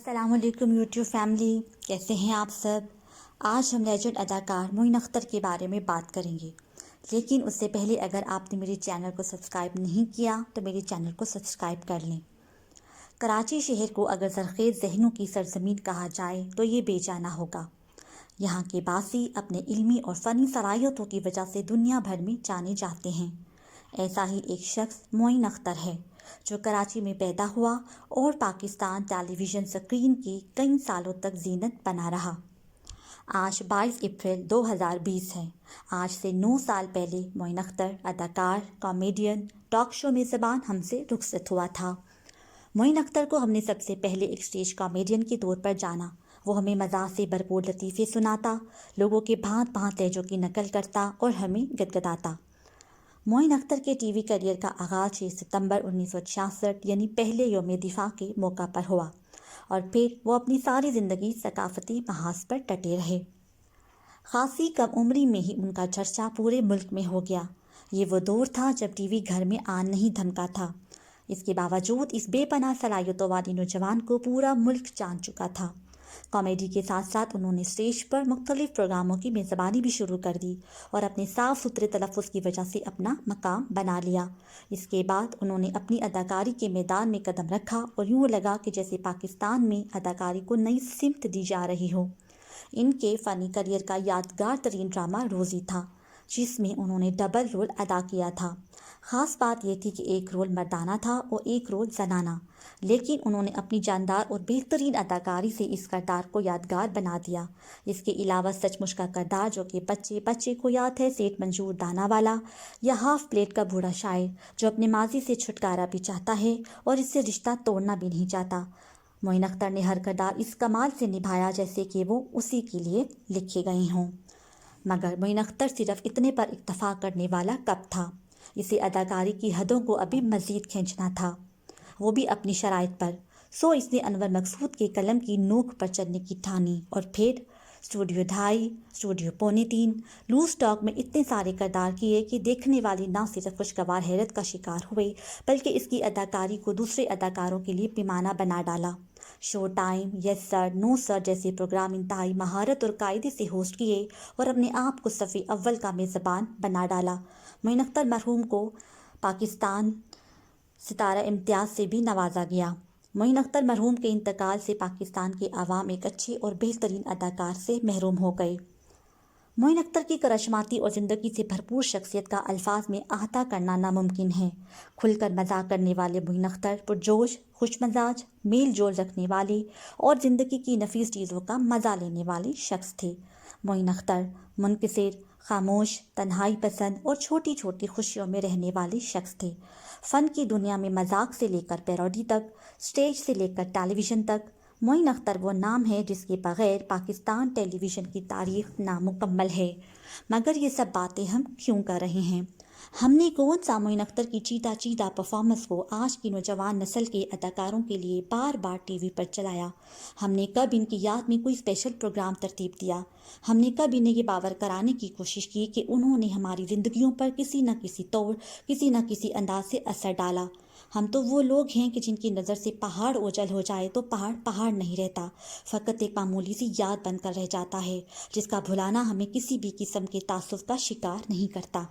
السلام علیکم YouTube family, کیسے ہیں آپ سب؟ آج ہم لیجنڈ اداکار معین اختر کے بارے میں بات کریں گے، لیکن اس سے پہلے اگر آپ نے میرے چینل کو سبسکرائب نہیں کیا تو میرے چینل کو سبسکرائب کر لیں۔ کراچی شہر کو اگر زرخیز ذہنوں کی سرزمین کہا جائے تو یہ بے جانا ہوگا۔ یہاں کے باسی اپنے علمی اور فنی صلاحیتوں کی وجہ سے دنیا بھر میں جانے جاتے ہیں۔ ایسا ہی ایک شخص معین اختر ہے جو کراچی میں پیدا ہوا اور پاکستان ٹیلی ویژن سکرین کی کئی سالوں تک زینت بنا رہا۔ آج 22 اپریل 2020 ہے۔ آج سے 9 سال پہلے معین اختر اداکار، کامیڈین، ٹاک شو میزبان ہم سے رخصت ہوا تھا۔ معین اختر کو ہم نے سب سے پہلے ایک اسٹیج کامیڈین کے طور پر جانا۔ وہ ہمیں مزاح سے بھرپور لطیفے سناتا، لوگوں کے بھانت بھانت لہجوں کی نقل کرتا اور ہمیں گدگداتا۔ معین اختر کے ٹی وی کیریئر کا آغاز 6 ستمبر 1966 یعنی پہلے یوم دفاع کے موقع پر ہوا، اور پھر وہ اپنی ساری زندگی ثقافتی محاذ پر ڈٹے رہے۔ خاصی کم عمری میں ہی ان کا چرچا پورے ملک میں ہو گیا۔ یہ وہ دور تھا جب ٹی وی گھر میں آن نہیں دھمکا تھا۔ اس کے باوجود اس بے پناہ صلاحیتوں والے نوجوان کو پورا ملک جان چکا تھا۔ کامیڈی کے ساتھ ساتھ انہوں نے اسٹیج پر مختلف پروگراموں کی میزبانی بھی شروع کر دی اور اپنے صاف ستھرے تلفظ کی وجہ سے اپنا مقام بنا لیا۔ اس کے بعد انہوں نے اپنی اداکاری کے میدان میں قدم رکھا اور یوں لگا کہ جیسے پاکستان میں اداکاری کو نئی سمت دی جا رہی ہو۔ ان کے فنی کیریئر کا یادگار ترین ڈرامہ روزی تھا، جس میں انہوں نے ڈبل رول ادا کیا تھا۔ خاص بات یہ تھی کہ ایک رول مردانہ تھا اور ایک رول زنانہ، لیکن انہوں نے اپنی جاندار اور بہترین اداکاری سے اس کردار کو یادگار بنا دیا۔ اس کے علاوہ سچ مچ کا کردار جو کہ بچے کو یاد ہے سیٹھ منظور دانا والا، یا ہاف پلیٹ کا بوڑھا شاعر جو اپنے ماضی سے چھٹکارا بھی چاہتا ہے اور اس سے رشتہ توڑنا بھی نہیں چاہتا۔ معین اختر نے ہر کردار اس کمال سے نبھایا جیسے کہ وہ اسی کے لیے لکھے گئے ہوں۔ مگر معین اختر صرف اتنے پر اکتفا کرنے والا کب تھا؟ اسے اداکاری کی حدوں کو ابھی مزید کھینچنا تھا، وہ بھی اپنی شرائط پر۔ سو اس نے انور مقصود کے قلم کی نوک پر چلنے کی ٹھانی، اور پھر اسٹوڈیو 2.5، اسٹوڈیو 2.25، لوز ٹاک میں اتنے سارے کردار کیے کہ دیکھنے والے نہ صرف خوشگوار حیرت کا شکار ہوئے بلکہ اس کی اداکاری کو دوسرے اداکاروں کے لیے پیمانہ بنا ڈالا۔ شو ٹائم، یس سر، نو سر جیسے پروگرام انتہائی مہارت اور قاعدے سے ہوسٹ کیے اور اپنے آپ کو صف اول کا میزبان بنا ڈالا۔ معین اختر مرحوم کو پاکستان ستارہ امتیاز سے بھی نوازا گیا۔ معین اختر مرحوم کے انتقال سے پاکستان کے عوام ایک اچھے اور بہترین اداکار سے محروم ہو گئے۔ معین اختر کی کرشماتی اور زندگی سے بھرپور شخصیت کا الفاظ میں احاطہ کرنا ناممکن ہے۔ کھل کر مزاح کرنے والے معین اختر پرجوش، خوش مزاج، میل جول رکھنے والے اور زندگی کی نفیس چیزوں کا مزہ لینے والے شخص تھے۔ معین اختر منکسر، خاموش، تنہائی پسند اور چھوٹی چھوٹی خوشیوں میں رہنے والے شخص تھے۔ فن کی دنیا میں مذاق سے لے کر پیروڈی تک، اسٹیج سے لے کر ٹیلی ویژن تک، معین اختر وہ نام ہے جس کے بغیر پاکستان ٹیلی ویژن کی تاریخ نامکمل ہے۔ مگر یہ سب باتیں ہم کیوں کر رہے ہیں؟ ہم نے کون سا معین اختر کی چیدہ پرفارمنس کو آج کی نوجوان نسل کے اداکاروں کے لیے بار بار ٹی وی پر چلایا؟ ہم نے کب ان کی یاد میں کوئی اسپیشل پروگرام ترتیب دیا؟ ہم نے کب انہیں یہ باور کرانے کی کوشش کی کہ انہوں نے ہماری زندگیوں پر کسی نہ کسی طور، کسی نہ کسی انداز سے اثر ڈالا؟ ہم تو وہ لوگ ہیں کہ جن کی نظر سے پہاڑ اوجھل ہو جائے تو پہاڑ نہیں رہتا، فقط ایک معمولی سی یاد بن کر رہ جاتا ہے، جس کا بھلانا ہمیں کسی بھی قسم کے تعصب کا شکار نہیں کرتا۔